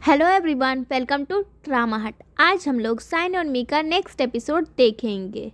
Hello everyone, welcome to drama hut. आज हम लोग साइन ऑन मी का नेक्स्ट एपिसोड देखेंगे।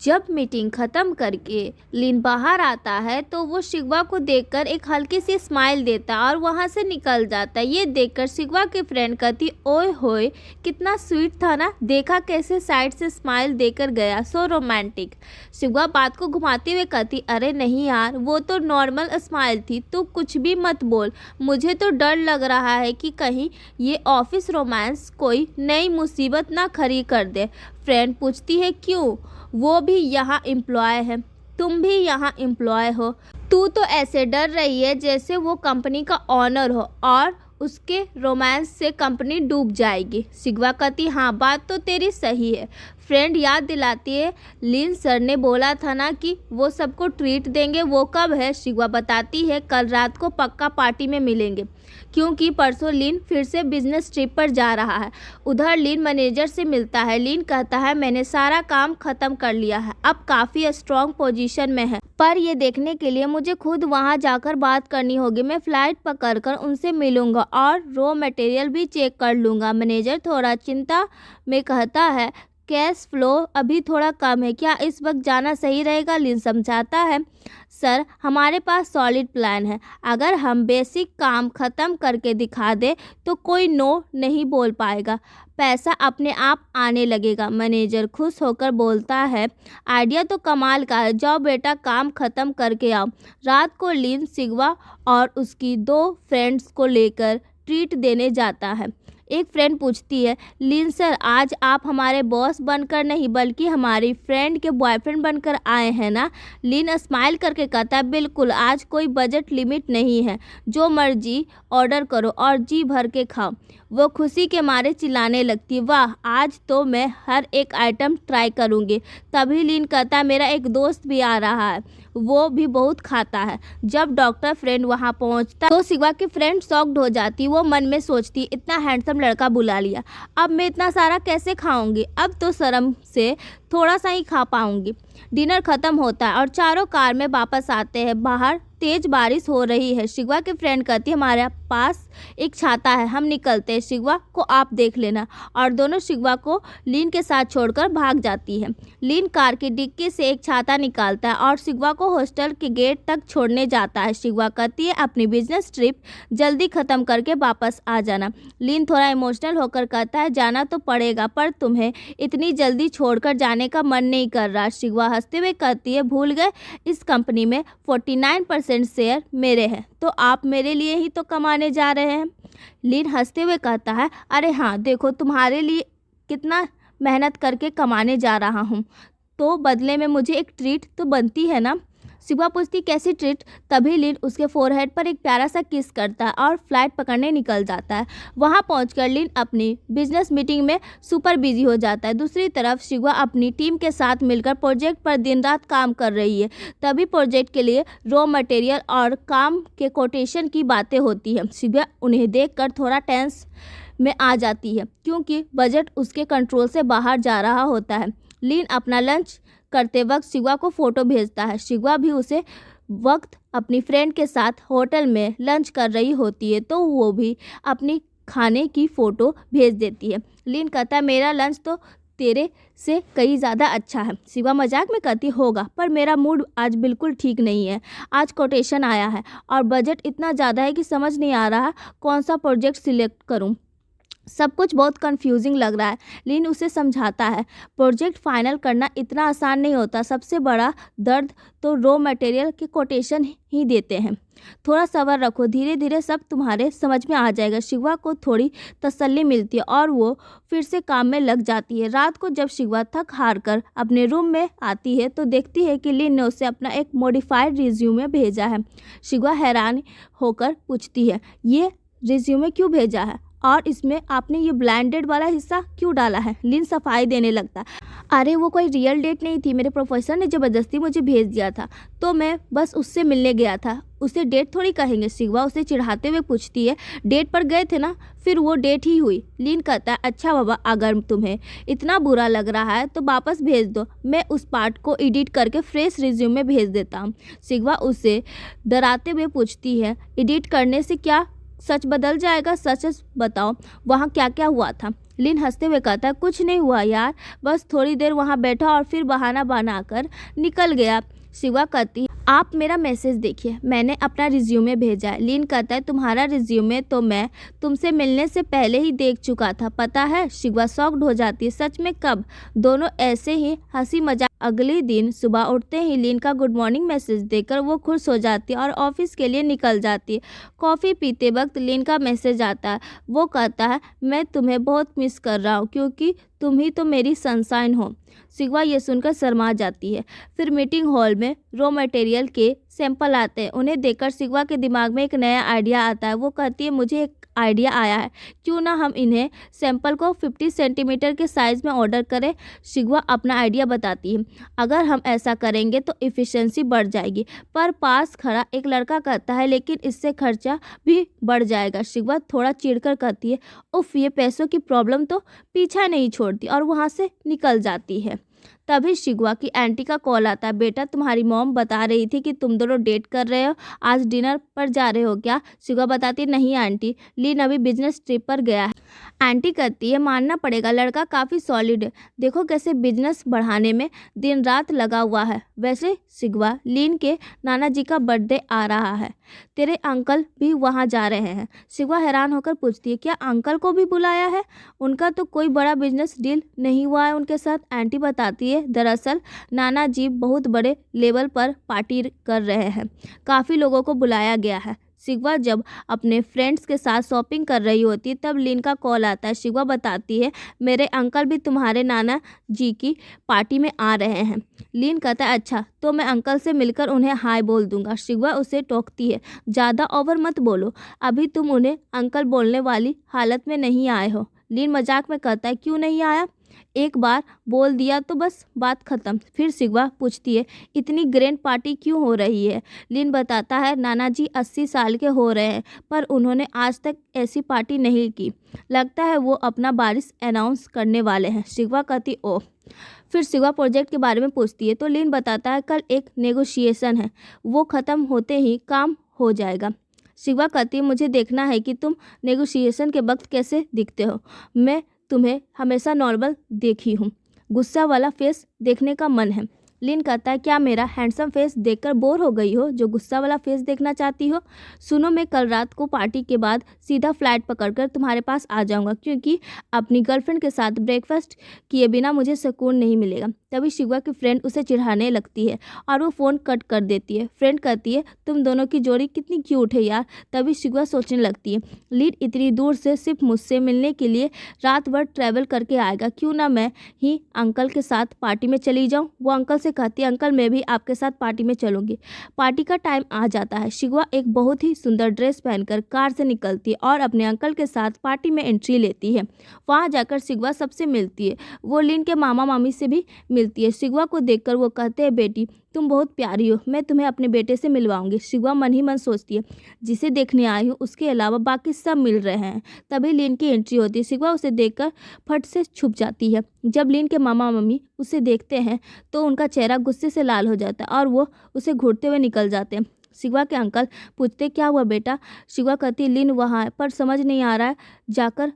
जब मीटिंग ख़त्म करके लिन बाहर आता है तो वो शिवा को देखकर एक हल्की सी स्माइल देता है और वहाँ से निकल जाता है। ये देखकर शिवा की फ्रेंड कहती, ओए होए कितना स्वीट था ना, देखा कैसे साइड से स्माइल देकर गया, सो रोमांटिक। शिवा बात को घुमाते हुए कहती, अरे नहीं यार, वो तो नॉर्मल स्माइल थी, तू कुछ भी मत बोल। मुझे तो डर लग रहा है कि कहीं ये ऑफिस रोमांस कोई नई मुसीबत ना खड़ी कर दे। फ्रेंड पूछती है, क्यों? वो भी यहाँ एम्प्लॉय है, तुम भी यहाँ एम्प्लॉय हो। तू तो ऐसे डर रही है जैसे वो कंपनी का ऑनर हो और उसके रोमांस से कंपनी डूब जाएगी। शिवा कहती, हाँ बात तो तेरी सही है। फ्रेंड याद दिलाती है, लिन सर ने बोला था ना कि वो सबको ट्रीट देंगे, वो कब है? शिवा बताती है, कल रात को पक्का पार्टी में मिलेंगे, क्योंकि परसों लिन फिर से बिजनेस ट्रिप पर जा रहा है। उधर लिन मैनेजर से मिलता है। लिन कहता है, मैंने सारा काम खत्म कर लिया है, अब काफ़ी स्ट्रॉन्ग पोजीशन में है, पर ये देखने के लिए मुझे खुद वहाँ जाकर बात करनी होगी। मैं फ़्लाइट पकड़कर उनसे मिलूंगा और रॉ मटेरियल भी चेक कर लूँगा। मैनेजर थोड़ा चिंता में कहता है, कैश फ्लो अभी थोड़ा कम है, क्या इस वक्त जाना सही रहेगा? लिन समझाता है, सर हमारे पास सॉलिड प्लान है, अगर हम बेसिक काम ख़त्म करके दिखा दें तो कोई नो नहीं बोल पाएगा, पैसा अपने आप आने लगेगा। मैनेजर खुश होकर बोलता है, आइडिया तो कमाल का है, जाओ बेटा काम ख़त्म करके आओ। रात को लिन शिवा और उसकी 2 फ्रेंड्स को लेकर ट्रीट देने जाता है। एक फ्रेंड पूछती है, लिन सर आज आप हमारे बॉस बनकर नहीं बल्कि हमारी फ्रेंड के बॉयफ्रेंड बनकर आए हैं ना? लिन स्माइल करके कहता है, बिल्कुल, आज कोई बजट लिमिट नहीं है, जो मर्जी ऑर्डर करो और जी भर के खाओ। वो खुशी के मारे चिल्लाने लगती, वाह आज तो मैं हर एक आइटम ट्राई करूँगी। तभी लिन कहता है, मेरा एक दोस्त भी आ रहा है, वो भी बहुत खाता है। जब डॉक्टर फ्रेंड वहाँ पहुँचता तो शिवा की फ्रेंड शॉक्ड हो जाती। वो मन में सोचती, इतना हैंडसम लड़का बुला लिया, अब मैं इतना सारा कैसे खाऊंगी? अब तो शर्म से थोड़ा सा ही खा पाऊंगी। डिनर ख़त्म होता है और चारों कार में वापस आते हैं। बाहर तेज बारिश हो रही है। शिवा की फ्रेंड कहती है, हमारे पास एक छाता है, हम निकलते हैं, शिवा को आप देख लेना। और दोनों शिवा को लिन के साथ छोड़कर भाग जाती है। लिन कार की डिक्की से एक छाता निकालता है और शिवा को हॉस्टल के गेट तक छोड़ने जाता है। शिवा कहती है, अपनी बिजनेस ट्रिप जल्दी ख़त्म करके वापस आ जाना। लिन थोड़ा इमोशनल होकर कहता है, जाना तो पड़ेगा, पर तुम्हें इतनी जल्दी छोड़कर जाने का मन नहीं कर रहा। शिवा हंसते हुए कहती है, भूल गए, इस कंपनी में 49% शेयर मेरे हैं, तो आप मेरे लिए ही तो कमाने जा रहे हैं। लिन हंसते हुए कहता है, अरे हाँ देखो, तुम्हारे लिए कितना मेहनत करके कमाने जा रहा हूँ, तो बदले में मुझे एक ट्रीट तो बनती है ना? शिवा पूछती, कैसी ट्रीट? तभी लिन उसके फोरहेड पर एक प्यारा सा किस करता है और फ्लाइट पकड़ने निकल जाता है। वहां पहुंचकर लिन अपनी बिजनेस मीटिंग में सुपर बिजी हो जाता है। दूसरी तरफ शिवा अपनी टीम के साथ मिलकर प्रोजेक्ट पर दिन रात काम कर रही है। तभी प्रोजेक्ट के लिए रॉ मटेरियल और काम के कोटेशन की बातें होती है। शिवा उन्हें देखकर थोड़ा टेंस में आ जाती है, क्योंकि बजट उसके कंट्रोल से बाहर जा रहा होता है। लिन अपना लंच करते वक्त शिवा को फ़ोटो भेजता है। शिवा भी उसे वक्त अपनी फ्रेंड के साथ होटल में लंच कर रही होती है, तो वो भी अपनी खाने की फ़ोटो भेज देती है। लिन कहता है, मेरा लंच तो तेरे से कहीं ज़्यादा अच्छा है। शिवा मजाक में कहती, होगा, पर मेरा मूड आज बिल्कुल ठीक नहीं है। आज कोटेशन आया है और बजट इतना ज़्यादा है कि समझ नहीं आ रहा कौन सा प्रोजेक्ट सिलेक्ट करूँ, सब कुछ बहुत कंफ्यूजिंग लग रहा है। लिन उसे समझाता है, प्रोजेक्ट फाइनल करना इतना आसान नहीं होता, सबसे बड़ा दर्द तो रॉ मटेरियल के कोटेशन ही देते हैं। थोड़ा सब्र रखो, धीरे धीरे सब तुम्हारे समझ में आ जाएगा। शिवा को थोड़ी तसल्ली मिलती है और वो फिर से काम में लग जाती है। रात को जब शिवा थक हार कर अपने रूम में आती है तो देखती है कि लिन ने उसे अपना एक मॉडिफाइड रिज्यूमे भेजा है। शिवा हैरान होकर पूछती है, ये रिज्यूमे क्यों भेजा है और इसमें आपने ये ब्लैंडेड वाला हिस्सा क्यों डाला है? लिन सफाई देने लगता, अरे वो कोई रियल डेट नहीं थी, मेरे प्रोफेसर ने ज़बरदस्ती मुझे भेज दिया था, तो मैं बस उससे मिलने गया था, उसे डेट थोड़ी कहेंगे। शिवा उसे चिढ़ाते हुए पूछती है, डेट पर गए थे ना, फिर वो डेट ही हुई। लिन कहता है, अच्छा बाबा, अगर तुम्हें इतना बुरा लग रहा है तो वापस भेज दो, मैं उस पार्ट को एडिट करके फ्रेश रिज्यूम में भेज देता हूँ। शिवा उसे डराते हुए पूछती है, एडिट करने से क्या सच बदल जाएगा। सच सच बताओ, वहाँ क्या क्या हुआ था। लिन हंसते हुए कहता है, कुछ नहीं हुआ यार, बस थोड़ी देर वहाँ बैठा और फिर बहाना बनाकर निकल गया। शिवा कहती, आप मेरा मैसेज देखिए, मैंने अपना रिज्यूमे भेजा है। लिन कहता है, तुम्हारा रिज्यूमे तो मैं तुमसे मिलने से पहले ही देख चुका था, पता है। शिवा शॉक्ड हो जाती है, सच में, कब? दोनों ऐसे ही हंसी मजाक। अगले दिन सुबह उठते ही लिन का गुड मॉर्निंग मैसेज देखकर वो खुश हो जाती है और ऑफिस के लिए निकल जाती है। कॉफ़ी पीते वक्त लिन का मैसेज आता है। वो कहता है, मैं तुम्हें बहुत मिस कर रहा हूँ क्योंकि तुम ही तो मेरी सनशाइन हो। शिवा ये सुनकर शर्मा जाती है। फिर मीटिंग हॉल में रॉ मटेरियल के सैंपल आते हैं। उन्हें देखकर शिवा के दिमाग में एक नया आइडिया आता है। वो कहती है, मुझे एक आइडिया आया है, क्यों ना हम इन्हें सैंपल को 50 सेंटीमीटर के साइज़ में ऑर्डर करें। शिवा अपना आइडिया बताती है, अगर हम ऐसा करेंगे तो इफ़िशेंसी बढ़ जाएगी। पर पास खड़ा एक लड़का कहता है, लेकिन इससे खर्चा भी बढ़ जाएगा। शिवा थोड़ा चिढ़कर कहती है, उफ, ये पैसों की प्रॉब्लम तो पीछा नहीं छोड़ती, और वहाँ से निकल जाती है। तभी शिवा की आंटी का कॉल आता है, बेटा तुम्हारी मॉम बता रही थी कि तुम दोनों डेट कर रहे हो, आज डिनर पर जा रहे हो क्या? शिवा बताती, नहीं आंटी, लिन अभी बिजनेस ट्रिप पर गया है। आंटी कहती है, मानना पड़ेगा, लड़का काफ़ी सॉलिड है, देखो कैसे बिजनेस बढ़ाने में दिन रात लगा हुआ है। वैसे शिवा, लिन के नाना जी का बर्थडे आ रहा है, तेरे अंकल भी वहाँ जा रहे हैं। शिवा हैरान होकर पूछती है, क्या अंकल को भी बुलाया है? उनका तो कोई बड़ा बिजनेस डील नहीं हुआ है उनके साथ। आंटी बताती है, दरअसल नाना जी बहुत बड़े लेवल पर पार्टी कर रहे हैं, काफ़ी लोगों को बुलाया गया है। शिवा जब अपने फ्रेंड्स के साथ शॉपिंग कर रही होती है तब लिन का कॉल आता है। शिवा बताती है, मेरे अंकल भी तुम्हारे नाना जी की पार्टी में आ रहे हैं। लिन कहता है, अच्छा, तो मैं अंकल से मिलकर उन्हें हाय बोल दूंगा। शिवा उसे टोकती है, ज़्यादा ओवर मत बोलो, अभी तुम उन्हें अंकल बोलने वाली हालत में नहीं आए हो। लिन मजाक में कहता है, क्यों नहीं आया? एक बार बोल दिया तो बस बात खत्म। फिर शिवा पूछती है, इतनी ग्रैंड पार्टी क्यों हो रही है? लिन बताता है, नाना जी 80 साल के हो रहे हैं, पर उन्होंने आज तक ऐसी पार्टी नहीं की, लगता है वो अपना बारिश अनाउंस करने वाले हैं। शिवा कहती, ओह। फिर शिवा प्रोजेक्ट के बारे में पूछती है तो लिन बताता है, कल एक नेगोशिएशन है, वो ख़त्म होते ही काम हो जाएगा। शिवा कहती है, मुझे देखना है कि तुम नेगोशिएशन के वक्त कैसे दिखते हो, मैं तुम्हें हमेशा नॉर्मल देखी हूँ, गुस्सा वाला फेस देखने का मन है। लिन कहता है, क्या मेरा हैंडसम फेस देखकर बोर हो गई हो जो गुस्सा वाला फेस देखना चाहती हो? सुनो, मैं कल रात को पार्टी के बाद सीधा फ्लाइट पकड़कर तुम्हारे पास आ जाऊंगा, क्योंकि अपनी गर्लफ्रेंड के साथ ब्रेकफास्ट किए बिना मुझे सुकून नहीं मिलेगा। तभी शिवा की फ्रेंड उसे चिढ़ाने लगती है और वो फ़ोन कट कर देती है। फ्रेंड कहती है, तुम दोनों की जोड़ी कितनी क्यूट है यार। तभी शिवा सोचने लगती है, लिन इतनी दूर से सिर्फ मुझसे मिलने के लिए रात भर ट्रैवल करके आएगा, क्यों ना मैं ही अंकल के साथ पार्टी में चली जाऊँ। वो अंकल से कहती है, अंकल मैं भी आपके साथ पार्टी में चलूँगी। पार्टी का टाइम आ जाता है। शिवा एक बहुत ही सुंदर ड्रेस पहनकर कार से निकलती है और अपने अंकल के साथ पार्टी में एंट्री लेती है। वहाँ जाकर शिवा सबसे मिलती है, वो लिन के मामा मामी से भी मिलती है। शिवा को देखकर वो कहते हैं, बेटी तुम बहुत प्यारी हो, मैं तुम्हें अपने बेटे से मिलवाऊंगी। शिवा मन ही मन सोचती है, जिसे देखने आई हूँ उसके अलावा बाकी सब मिल रहे हैं। तभी लिन की एंट्री होती है। शिवा उसे देखकर फट से छुप जाती है। जब लिन के मामा मम्मी उसे देखते हैं तो उनका चेहरा गुस्से से लाल हो जाता है और वो उसे घूरते हुए निकल जाते हैं। शिवा के अंकल पूछते, क्या हुआ बेटा? शिवा कहती, लिन वहाँ है, पर समझ नहीं आ रहा है जाकर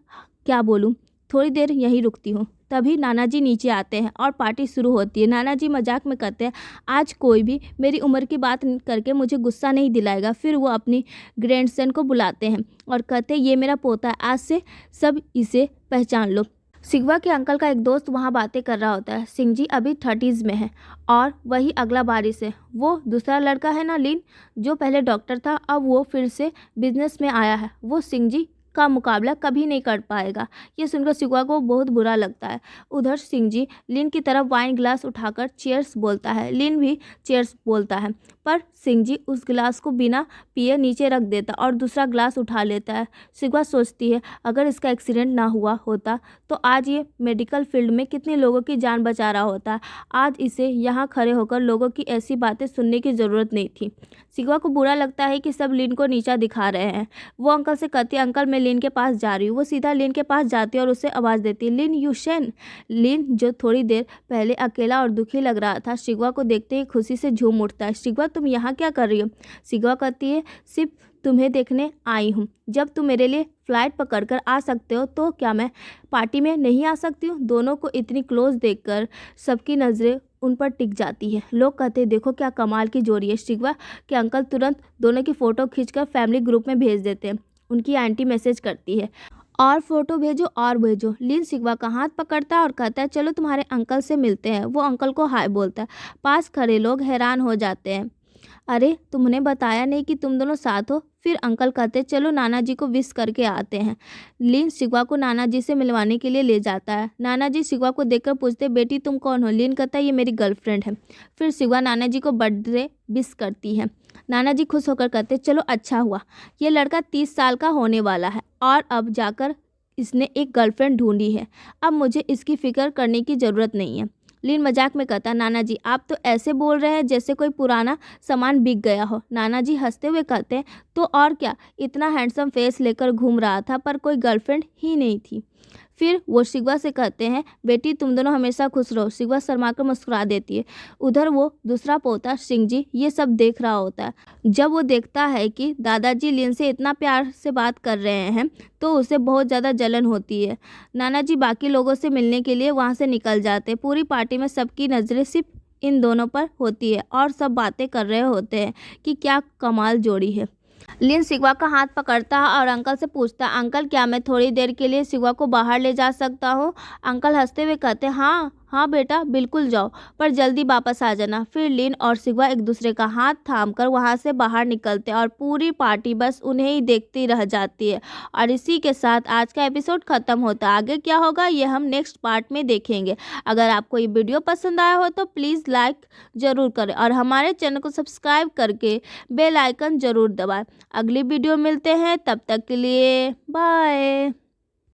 क्या बोलूँ, थोड़ी देर यहीं रुकती हूँ। तभी नाना जी नीचे आते हैं और पार्टी शुरू होती है। नाना जी मजाक में कहते हैं, आज कोई भी मेरी उम्र की बात करके मुझे गुस्सा नहीं दिलाएगा। फिर वो अपनी ग्रैंडसन को बुलाते हैं और कहते हैं, ये मेरा पोता है, आज से सब इसे पहचान लो। शिवा के अंकल का एक दोस्त वहाँ बातें कर रहा होता है। सिंह जी अभी 30s में है और वही अगला बारिश है। वो दूसरा लड़का है ना लिन, जो पहले डॉक्टर था, अब वो फिर से बिजनेस में आया है, वो सिंह जी का मुकाबला कभी नहीं कर पाएगा। ये सुनकर शिवा को बहुत बुरा लगता है। उधर सिंह जी लिन की तरफ वाइन ग्लास उठाकर चीयर्स बोलता है। लिन भी चीयर्स बोलता है, पर सिंह जी उस गिलास को बिना पिए नीचे रख देता और दूसरा ग्लास उठा लेता है। शिवा सोचती है, अगर इसका एक्सीडेंट ना हुआ होता तो आज ये मेडिकल फील्ड में कितने लोगों की जान बचा रहा होता। आज इसे यहाँ खड़े होकर लोगों की ऐसी बातें सुनने की ज़रूरत नहीं थी। शिवा को बुरा लगता है कि सब लिन को नीचा दिखा रहे हैं। वो अंकल से कहती है, अंकल मैं लिन के पास जा रही हूँ। वो सीधा लिन के पास जाती है और उसे आवाज़ देती है, लिन यूशन। लिन जो थोड़ी देर पहले अकेला और दुखी लग रहा था, शिवा को देखते ही खुशी से झूम उठता है। शिवा तुम यहाँ क्या कर रही हो? शिवा कहती है, सिर्फ तुम्हें देखने आई हूँ। जब तुम मेरे लिए फ़्लाइट पकड़कर आ सकते हो तो क्या मैं पार्टी में नहीं आ सकती हूँ? दोनों को इतनी क्लोज देखकर सबकी नज़रें उन पर टिक जाती है। लोग कहते हैं देखो क्या कमाल की जोड़ी है। शिवा के अंकल तुरंत दोनों की फ़ोटो खींचकर फैमिली ग्रुप में भेज देते हैं। उनकी आंटी मैसेज करती है और फ़ोटो भेजो और भेजो। लिन शिवा का हाथ पकड़ता है और कहता है चलो तुम्हारे अंकल से मिलते हैं। वो अंकल को हाय बोलता है। पास खड़े लोग हैरान हो जाते हैं, अरे तुमने बताया नहीं कि तुम दोनों साथ हो। फिर अंकल कहते चलो नाना जी को विश करके आते हैं। लिन शिवा को नाना जी से मिलवाने के लिए ले जाता है। नाना जी शिवा को देखकर पूछते बेटी तुम कौन हो? लिन कहता है ये मेरी गर्लफ्रेंड है। फिर शिवा नाना जी को बर्थडे विश करती है। नाना जी खुश होकर कहते चलो अच्छा हुआ, ये लड़का 30 साल का होने वाला है और अब जाकर इसने एक गर्लफ्रेंड ढूंढी है। अब मुझे इसकी फिक्र करने की ज़रूरत नहीं है। लिन मजाक में कहता नाना जी आप तो ऐसे बोल रहे हैं जैसे कोई पुराना सामान बिक गया हो। नाना जी हंसते हुए कहते हैं तो और क्या, इतना हैंडसम फेस लेकर घूम रहा था पर कोई गर्लफ्रेंड ही नहीं थी। फिर वो शिवा से कहते हैं बेटी तुम दोनों हमेशा खुश रहो। शिवा शर्मा कर मुस्कुरा देती है। उधर वो दूसरा पोता सिंह जी ये सब देख रहा होता है। जब वो देखता है कि दादाजी लिन से इतना प्यार से बात कर रहे हैं तो उसे बहुत ज़्यादा जलन होती है। नाना जी बाकी लोगों से मिलने के लिए वहाँ से निकल जाते हैं। पूरी पार्टी में सबकी नज़रें सिर्फ इन दोनों पर होती है और सब बातें कर रहे होते हैं कि क्या कमाल जोड़ी है। लिन शिवा का हाथ पकड़ता है और अंकल से पूछता है अंकल क्या मैं थोड़ी देर के लिए शिवा को बाहर ले जा सकता हूँ? अंकल हंसते हुए कहते हैं हाँ हाँ बेटा बिल्कुल जाओ, पर जल्दी वापस आ जाना। फिर लिन और शिवा एक दूसरे का हाथ थामकर वहाँ से बाहर निकलते हैं और पूरी पार्टी बस उन्हें ही देखती रह जाती है। और इसी के साथ आज का एपिसोड ख़त्म होता है। आगे क्या होगा ये हम नेक्स्ट पार्ट में देखेंगे। अगर आपको ये वीडियो पसंद आया हो तो प्लीज़ लाइक ज़रूर करें और हमारे चैनल को सब्सक्राइब करके बेल आइकन ज़रूर दबाएं। अगली वीडियो मिलते हैं, तब तक के लिए बाय।